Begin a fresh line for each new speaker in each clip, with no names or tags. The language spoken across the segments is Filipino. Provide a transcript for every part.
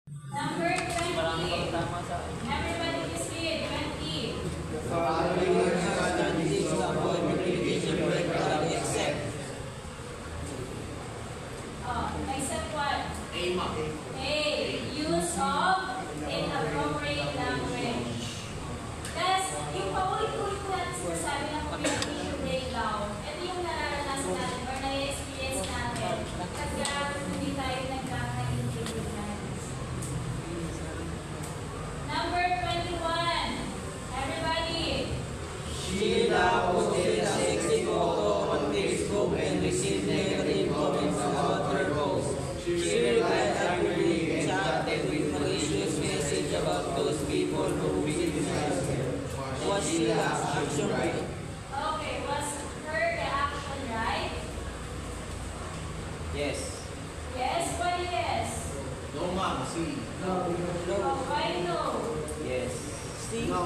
Number 20.
Maraming pagtama sa akin.
Everybody is here. 20. Except what? A. Use of inappropriate language. Guys, yung paulit-ulit ko natin sinasabi ng communication breakdown, ito yung nararanasan natin or na-experience natin pagka hindi tayo nagkakaintindihan. Number 21. Everybody.
Sheila posted a sexy photo on Facebook and received negative comments about her post. She replied angrily and chatted with malicious message about those people who criticized her. Was Sheila's action right?
Okay, was her reaction right?
Yes.
Yes, why yes?
No, ma'am. See.
Oh, why no?
Yes.
No.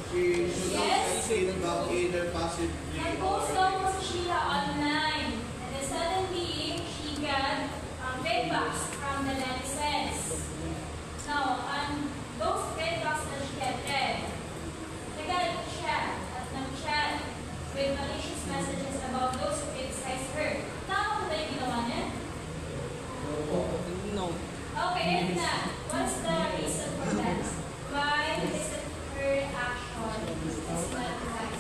She should
Yes.
not say about either possibly.
Nag-post daw po si Sheila online. And then suddenly, she got feedbacks from the netizens. Now, on those feedbacks that she had read, nagalit siya at nag-chat with malicious messages about those who criticized her. Tama ba yung ginawa niya?
No.
Okay, and na. What's the reason for that? Why is it her action is not right?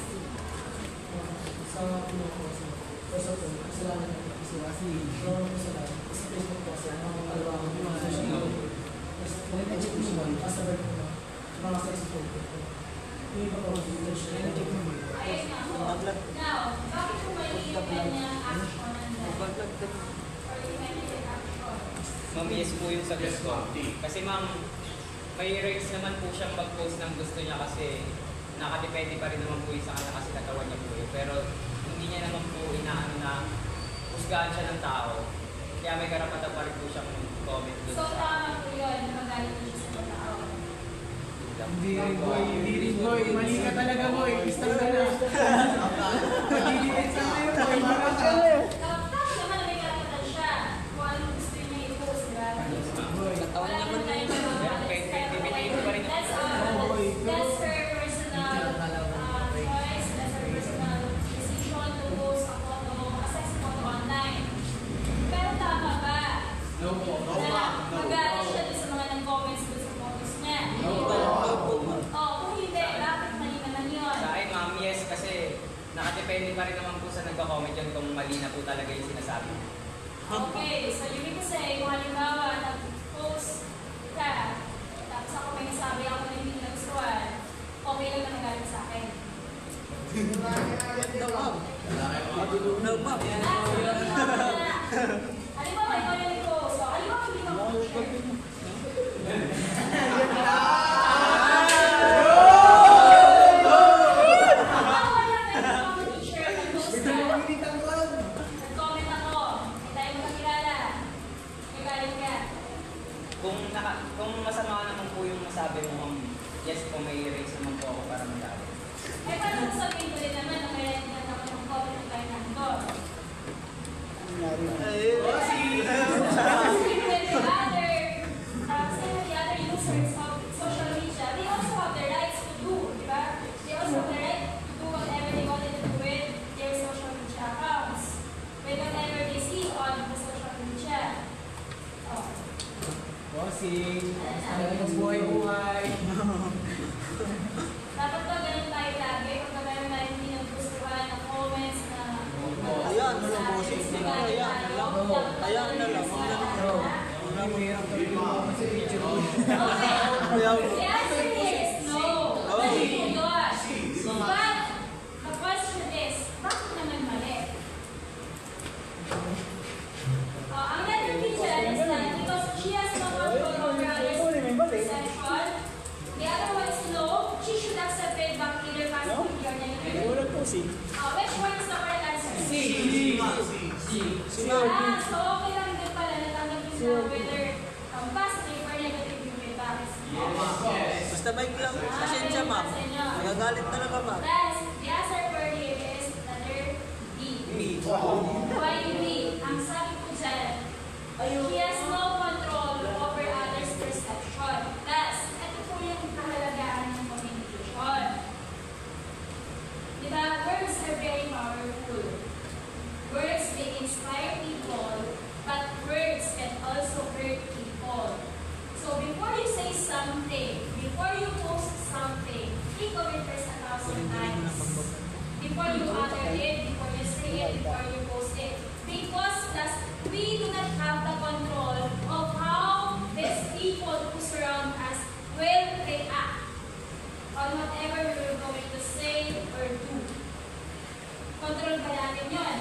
Sa pinupost mo. First of all, kasalanan natin kasi kasi kasalanan. Kasi Facebook post yan, mga kalawang mga social media. Tapos, nag-check mo naman, kasabay ko na, mga sex photo ko. Yung iba ko, nag-check mo naman.
Ayun nga po. Now, bakit po mali yung kanyang action nandiyan? Or yung kanyang action?
Ma'am, yes po yung sagot ko. Kasi ma'am, may rights naman po siyang mag-post ng gusto niya kasi nakadepende pa rin naman po yung sa kanya kasi katawan niya po yun. Pero hindi niya naman po inaano na husgahan siya ng tao. Kaya may karapatan pa rin po siyang comment doon
So,
sa...
tama po yun na magalit niyo sa mga tao.
Hindi rin boy. Mali ka talaga boy. Stop ka na. Magdidilit sa tayo boy. Marang ka.
Tama naman na may karapatan siya kung anong gusto niya i-post, di ba? Wala naman tayong magawa. That's her personal choice. That's her personal decision to post a photo, a sex photo online. Pero tama ba?
No po. No,
Na
ma'am. No.
magalit siya doon sa mga nag-comments doon sa photos niya. Oh, kung hindi, bakit mali naman yun?
Sa akin ma'am, yes kasi nakadepende pa rin naman po sa nagka-comment yun kung mali na po talaga yung sinasabi.
Okay, so you mean to say, kung halimbawa, nag-post ka, tapos ako may nasabi ako na hindi nagustuhan, okay lang na nagalit sa akin.
No, ma'am. No, ma'am.
Halimbawa, ikaw yung nag-post. So, halimbawa, hindi ka mag-share. Halimbawa lang na hindi ka mag-share ng post ka. Nag-comment ako, hindi tayo magkakilala. Nagalit ka.
Kung masama naman po yung masabi mo ma'am, yes po may rights naman po ako para magalit.
Eh, paano kung sabihin ko rin naman na kaya hindi na ako ng comment ng kaya nandito? Same with the other users of social media, they also have the rights to do, di ba? They also have the right to do whatever they wanted to do with their social media accounts, with whatever they see on the social media. Oh.
Bossing. Talagang buhay-buhay.
Dapat ba ganun tayo lagi? Pagka meron tayo hindi nagustuhan na comments na
Ayan na lang, bossing. Ayan na lang.
Hindi mo hirap kami lumabas sa picture mo.
Okay. The answer is no. Mali po yun. But the question is, bakit naman mali? Ang negative dyan is that because she has no control over others' perception, the other one is no, she should accept feedback either positively or negatively. Which one is the correct answer? So okay lang din pala natanggap yun na whether positive or negative yung feedback.
Basta bike lang. Pasensya, ma'am. Nagagalit talaga, ma'am.
Thus, the answer for here is letter B. Why B? Ang sabi ko dyan, he has no control over others' perception. people who surround us will react on whatever we're going to say or do. Control ba natin yun?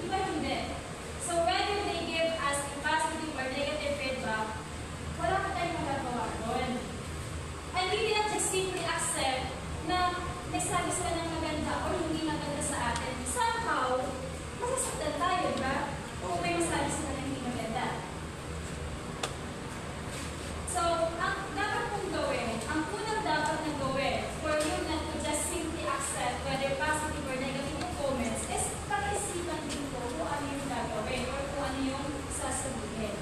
Di ba hindi? So whether they give us a positive or negative feedback, wala pa tayong magagawa doon. And we cannot just simply accept na nagsabi sila ng maganda o hindi maganda sa atin. Somehow, masasaktan tayo, di ba? Kung may masabi sila na hindi maganda. So, ang dapat mong gawin, ang unang dapat na gawin for you not to just simply accept whether positive or negative comments is pag-isipan din po kung ano yung gagawin or kung ano yung sasabihin.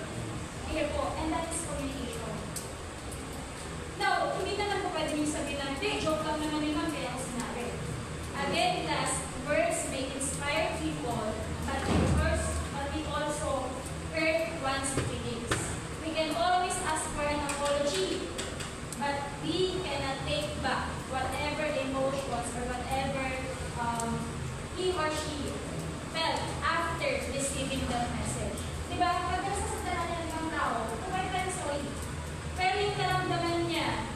Here po, and that is communication. Now, hindi naman po pwede yung sabihin lang, hey, joke lang naman yung kaya ako sinabi. Again, last, words may inspire people, but we also hurt one's feelings. We can always ask for an apology, but we cannot take back whatever emotions or whatever he or she felt after receiving the message. Diba? Pag nasasaktan natin ang ibang tao, provide tayo sorry. Pero yung naramdaman niya,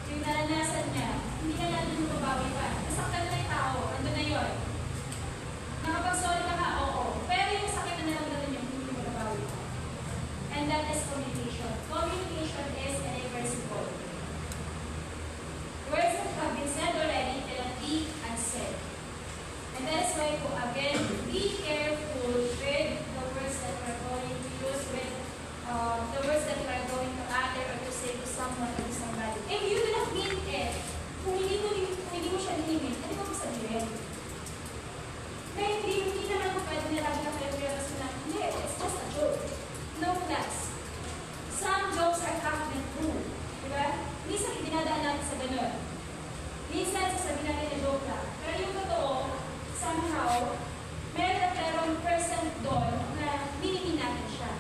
yung naranasan niya, hindi na natin yung babawi pa. Nasaktan na yung tao, ando na yun. Nakapag-sorry ka ka, oo. Pero yung sakit na naramdaman niya, hindi mo babawi pa. And that is communication. Communication is irreversible. Words that have been said already cannot be unsaid. And that is why, again, be careful with the words that we are going to use, with the words that we are going to utter or to say to someone or to somebody. If you do not mean it, kung hindi mo siya hinimin, ano ba sabihin? Kaya hindi naman pwede nilagi na kayo realize na, hindi, it's just a joke. No class. Some jokes are half meant true. Diba? Minsan dinadaan natin sa ganun. Minsan sasabihin natin na joke lang. Pero yung totoo, somehow, merong person doon na minimin natin siya.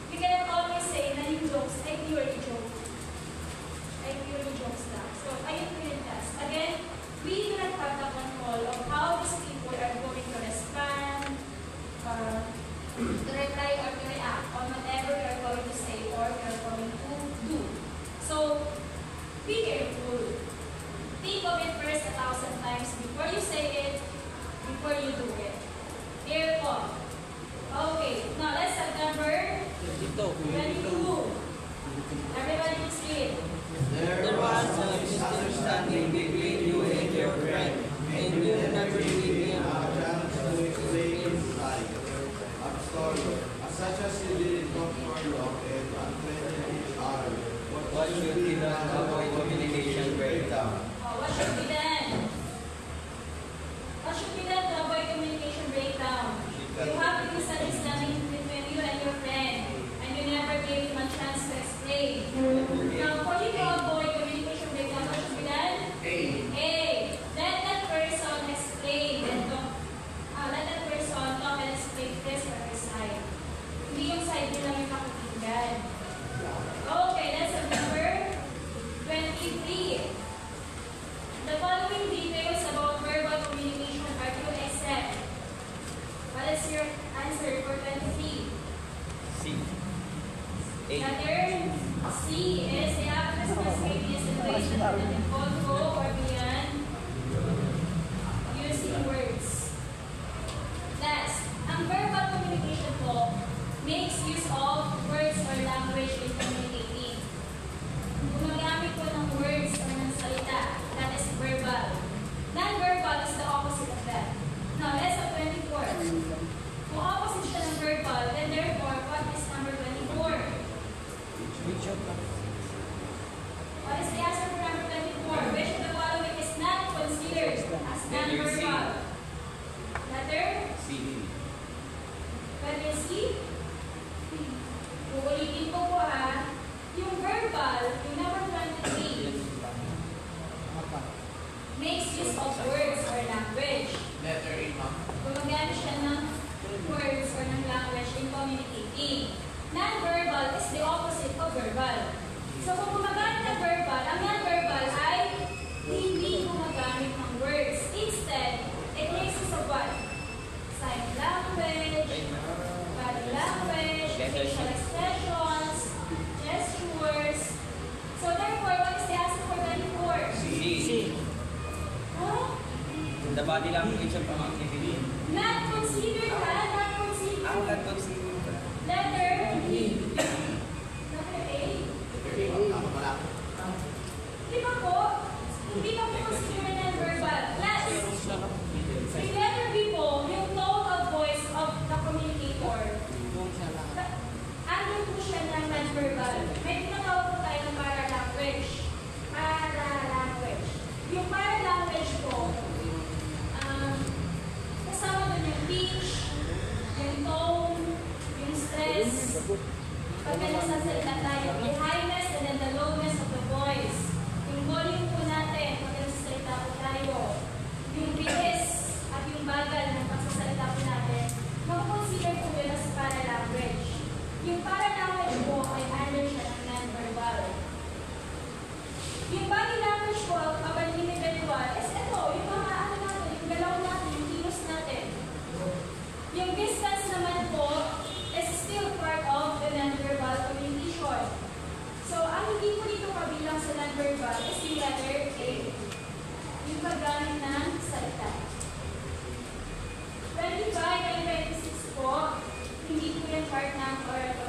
We cannot always say na yung jokes ay purely joke. Ay purely jokes lang. So, ayun po yung task. Again, we do not have the control of how these people are going to respond, to reply or to react on whatever we are going to say or we are going to do. So, be careful. Think of it first 1,000 times before you say it, before you do it. Careful. Okay, now let's have number 22. Everybody just read.
There was a misunderstanding between you and your friend, and you never gave him a chance to explain his side of the story. As such as you didn't talk for long and unfriended each other.
What should be done to avoid communication breakdown?
What should be done? What should be done to avoid communication breakdown? You have a misunderstanding between you and your friend, and you never gave him a chance to explain. Now, for you to avoid communication breakdown, what should be done? A. Let that person explain and talk. Let that person talk and explain this or her side. Hindi yung side nila yung pakikinggan. Okay, that's number 23. The following details about verbal communication are to accept. What is your answer for 23?
C. A.
Letter C is the absence of previous situation that involve go or beyond using words. Last, ang verbal communication po makes use of words or language in communicating. Gumagamit po ng words or ng salita, that is verbal. Non-verbal is the opposite of that. Now, let's have 24. Kung opposite siya ng verbal, then therefore, what is number 24? What is the answer for number 24? Which of the following is not considered as non-verbal? Letter?
C.
Letter C? Uulitin ko po ha. Yung verbal, yung number 23, makes use of words or language.
Letter A, ma'am.
Gumagamit siya ng words or ng language in communicating. Non-verbal is the opposite of verbal. So kung gumagamit ng verbal, ang non-verbal ay hindi gumagamit ng words. Instead, it makes use of what? Sign language, body language, facial expressions, gestures,
body language of ang activity.
Not considered, ha? Not considered.
Ang not considered.
Letter
E.
Letter A.
Tama pala.
Di ba po? Hindi pa po considered non-verbal. Class. Yung letter B po, yung tone of voice of the communicator. Ano po siya ng non-verbal? May tinatawag po tayo ng para-language. Para-language. Yung para-language po, kasama doon yung pitch, yung tone, yung stress, pag nagsasalita tayo, the highness and then the lowness of the voice, yung volume po natin, pag nagsasalita po tayo, yung bilis at yung bagal ng pagsasalita po natin, mag-consider po yun as para-language. Yung para-language po ay under siya ng non-verbal. Yung body language po, kapag individual, is ito, yung mga ano natin, yung galaw natin, yung kilos natin. Yung distance naman po is still part of the non-verbal communication. So, ang hindi po dito kabilang sa non-verbal is yung letter A. Yung paggamit ng salita. 25 and 26 po, hindi po yan part ng oral